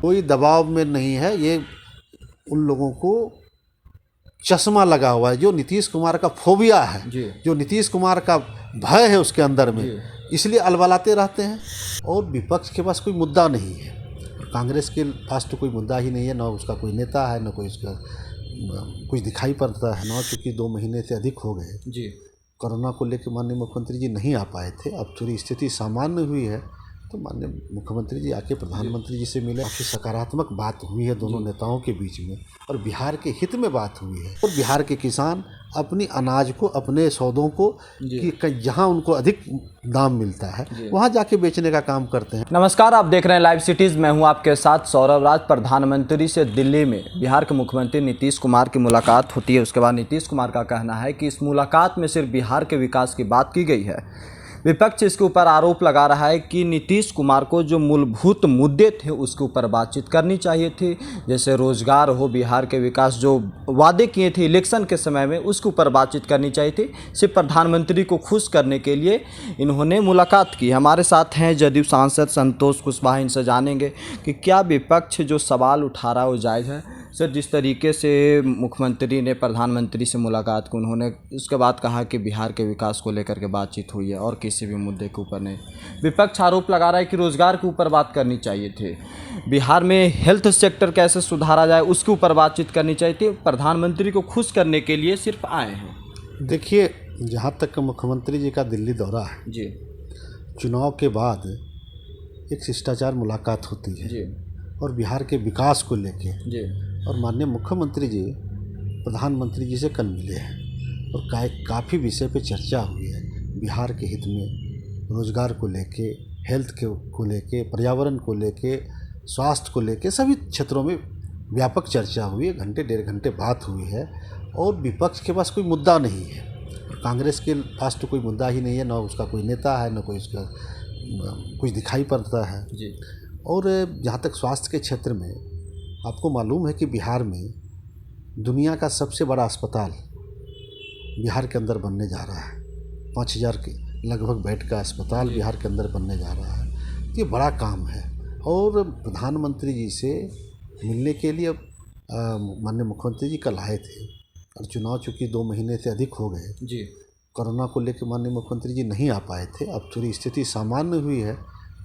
कोई दबाव में नहीं है। ये उन लोगों को चश्मा लगा हुआ है, जो नीतीश कुमार का फोबिया है, जो नीतीश कुमार का भय है उसके अंदर में, इसलिए अलबलाते रहते हैं। और विपक्ष के पास कोई मुद्दा नहीं है, कांग्रेस के पास तो कोई मुद्दा ही नहीं है, ना उसका कोई नेता है, ना कोई उसका कुछ दिखाई पड़ता है ना। क्योंकि 2 महीने से अधिक हो गए जी, कोरोना को लेकर माननीय मुख्यमंत्री जी नहीं आ पाए थे। अब थोड़ी स्थिति सामान्य हुई है तो माननीय मुख्यमंत्री जी आके प्रधानमंत्री जी से मिले। काफ़ी सकारात्मक बात हुई है दोनों नेताओं के बीच में, और बिहार के हित में बात हुई है। और बिहार के किसान अपनी अनाज को, अपने सौदों को कि जहां उनको अधिक दाम मिलता है वहां जाके बेचने का काम करते हैं। नमस्कार, आप देख रहे हैं लाइव सिटीज़। मैं हूं आपके साथ सौरभ राज। प्रधानमंत्री से दिल्ली में बिहार के मुख्यमंत्री नीतीश कुमार की मुलाकात होती है। उसके बाद नीतीश कुमार का कहना है कि इस मुलाकात में सिर्फ बिहार के विकास की बात की गई है। विपक्ष इसके ऊपर आरोप लगा रहा है कि नीतीश कुमार को जो मूलभूत मुद्दे थे उसके ऊपर बातचीत करनी चाहिए थी, जैसे रोजगार हो, बिहार के विकास जो वादे किए थे इलेक्शन के समय में उसके ऊपर बातचीत करनी चाहिए थी। सिर्फ प्रधानमंत्री को खुश करने के लिए इन्होंने मुलाकात की। हमारे साथ हैं जदयू सांसद संतोष कुशवाहा। इनसे जानेंगे कि क्या विपक्ष जो सवाल उठा रहा है वो जायज़ है। सर, जिस तरीके से मुख्यमंत्री ने प्रधानमंत्री से मुलाकात की, उन्होंने उसके बाद कहा कि बिहार के विकास को लेकर के बातचीत हुई है और किसी भी मुद्दे के ऊपर नहीं। विपक्ष आरोप लगा रहा है कि रोज़गार के ऊपर बात करनी चाहिए थी, बिहार में हेल्थ सेक्टर कैसे सुधारा जाए उसके ऊपर बातचीत करनी चाहिए थी। प्रधानमंत्री को खुश करने के लिए सिर्फ आए हैं। देखिए, जहाँ तक मुख्यमंत्री जी का दिल्ली दौरा है जी, चुनाव के बाद एक शिष्टाचार मुलाकात होती है जी, और बिहार के विकास को लेके जी, और माननीय मुख्यमंत्री जी प्रधानमंत्री जी से कल मिले हैं और काफ़ी विषय पे चर्चा हुई है। बिहार के हित में रोजगार को लेके, हेल्थ को लेके, पर्यावरण को लेके, स्वास्थ्य को लेके, सभी क्षेत्रों में व्यापक चर्चा हुई है। घंटे 1.5 घंटे बात हुई है। और विपक्ष के पास कोई मुद्दा नहीं है, और कांग्रेस के पास तो कोई मुद्दा ही नहीं है, ना उसका कोई नेता है, ना कोई उसका कुछ दिखाई पड़ता है जी। और जहाँ तक स्वास्थ्य के क्षेत्र में, आपको मालूम है कि बिहार में दुनिया का सबसे बड़ा अस्पताल बिहार के अंदर बनने जा रहा है। 5000 के लगभग बेड का अस्पताल बिहार के अंदर बनने जा रहा है। ये बड़ा काम है। और प्रधानमंत्री जी से मिलने के लिए माननीय मुख्यमंत्री जी कल आए थे, और चुनाव चूँकि 2 महीने से अधिक हो गए जी, कोरोना को लेकर माननीय मुख्यमंत्री जी नहीं आ पाए थे। अब थोड़ी स्थिति सामान्य हुई है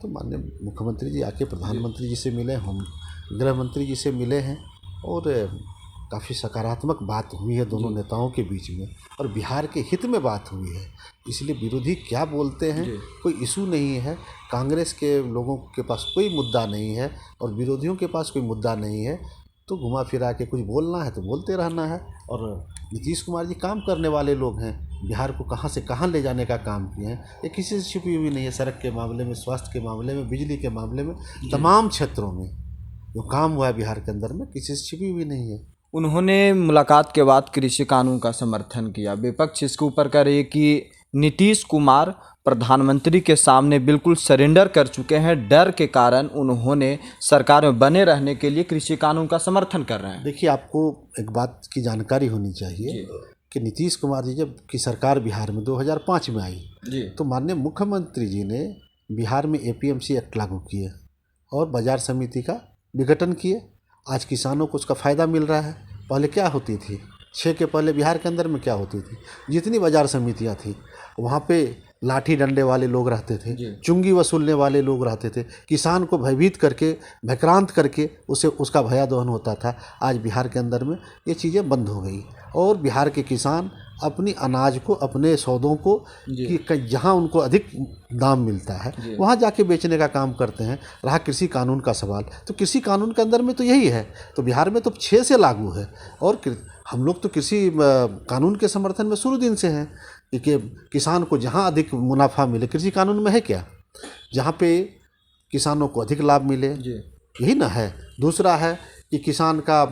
तो माननीय मुख्यमंत्री जी आके प्रधानमंत्री जी से मिले, हम गृह मंत्री जी से मिले हैं, और काफ़ी सकारात्मक बात हुई है दोनों नेताओं के बीच में, और बिहार के हित में बात हुई है। इसलिए विरोधी क्या बोलते हैं, कोई इशू नहीं है। कांग्रेस के लोगों के पास कोई मुद्दा नहीं है और विरोधियों के पास कोई मुद्दा नहीं है। तो घुमा फिरा के कुछ बोलना है तो बोलते रहना है। और नीतीश कुमार जी काम करने वाले लोग हैं, बिहार को कहां से कहां ले जाने का काम किए हैं। ये किसी से छिपी हुई नहीं है। सड़क के मामले में, स्वास्थ्य के मामले में, बिजली के मामले में, तमाम क्षेत्रों में जो काम हुआ है बिहार के अंदर में, किसी से छिपी हुई नहीं है। उन्होंने मुलाकात के बाद कृषि कानून का समर्थन किया। विपक्ष इसके ऊपर कह रही है कि नीतीश कुमार प्रधानमंत्री के सामने बिल्कुल सरेंडर कर चुके हैं। डर के कारण उन्होंने सरकार में बने रहने के लिए कृषि कानून का समर्थन कर रहे हैं। देखिए, आपको एक बात की जानकारी होनी चाहिए कि नीतीश कुमार जी जब की सरकार बिहार में 2005 में आई जी, तो माननीय मुख्यमंत्री जी ने बिहार में APMC एक्ट लागू किए और बाजार समिति का विघटन किए। आज किसानों को उसका फ़ायदा मिल रहा है। पहले क्या होती थी, 6 के पहले बिहार के अंदर में क्या होती थी, जितनी बाजार समितियां थी वहाँ पे लाठी डंडे वाले लोग रहते थे, चुंगी वसूलने वाले लोग रहते थे, किसान को भयभीत करके, भयक्रांत करके उसे उसका भयादहन होता था। आज बिहार के अंदर में ये चीज़ें बंद हो गई, और बिहार के किसान अपनी अनाज को, अपने सौदों को कि जहां उनको अधिक दाम मिलता है वहां जाके बेचने का काम करते हैं। रहा कृषि कानून का सवाल, तो कृषि कानून के अंदर में तो यही है। तो बिहार में तो 6 से लागू है, और हम लोग तो कृषि कानून के समर्थन में शुरू दिन से हैं कि किसान को जहां अधिक मुनाफा मिले। कृषि कानून में है क्या, जहां पे किसानों को अधिक लाभ मिले, यही ना है। दूसरा है कि किसान का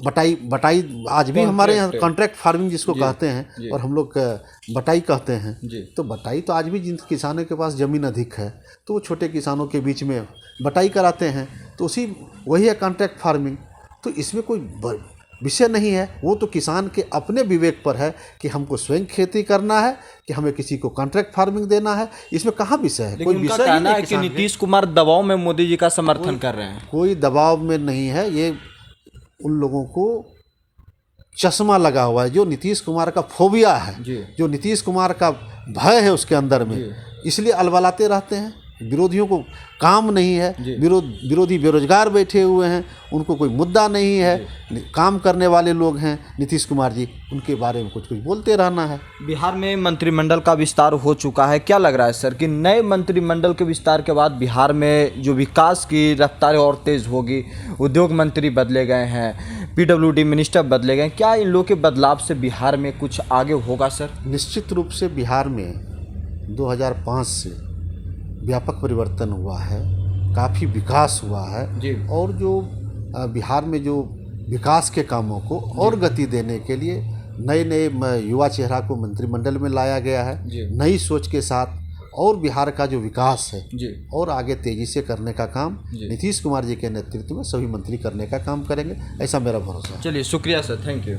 बटाई आज भी हमारे यहाँ कॉन्ट्रैक्ट फार्मिंग जिसको कहते हैं, और हम लोग बटाई कहते हैं। तो बटाई तो आज भी जिन किसानों के पास ज़मीन अधिक है तो वो छोटे किसानों के बीच में बटाई कराते हैं, तो वही है कॉन्ट्रैक्ट फार्मिंग। तो इसमें कोई विषय नहीं है, वो तो किसान के अपने विवेक पर है कि हमको स्वयं खेती करना है कि हमें किसी को कॉन्ट्रैक्ट फार्मिंग देना है। इसमें कहाँ विषय है? कोई विषय कहना है कि नीतीश कुमार दबाव में मोदी जी का समर्थन कर रहे हैं। कोई दबाव में नहीं है, ये उन लोगों को चश्मा लगा हुआ है, जो नीतीश कुमार का फोबिया है, जो नीतीश कुमार का भय है उसके अंदर में, इसलिए अलबलाते रहते हैं। विरोधियों को काम नहीं है, विरोधी बेरोजगार बैठे हुए हैं, उनको कोई मुद्दा नहीं है, काम करने वाले लोग हैं नीतीश कुमार जी, उनके बारे में कुछ बोलते रहना है। बिहार में मंत्रिमंडल का विस्तार हो चुका है, क्या लग रहा है सर कि नए मंत्रिमंडल के विस्तार के बाद बिहार में जो विकास की रफ्तार और तेज़ होगी? उद्योग मंत्री बदले गए हैं, PWD मिनिस्टर बदले गए, क्या इन लोगों के बदलाव से बिहार में कुछ आगे होगा सर? निश्चित रूप से बिहार में 2005 से व्यापक परिवर्तन हुआ है, काफ़ी विकास हुआ है और जो बिहार में जो विकास के कामों को और गति देने के लिए नए नए युवा चेहरा को मंत्रिमंडल में लाया गया है, नई सोच के साथ, और बिहार का जो विकास है और आगे तेज़ी से करने का काम नीतीश कुमार जी के नेतृत्व में सभी मंत्री करने का काम करेंगे, ऐसा मेरा भरोसा है। चलिए, शुक्रिया सर, थैंक यू।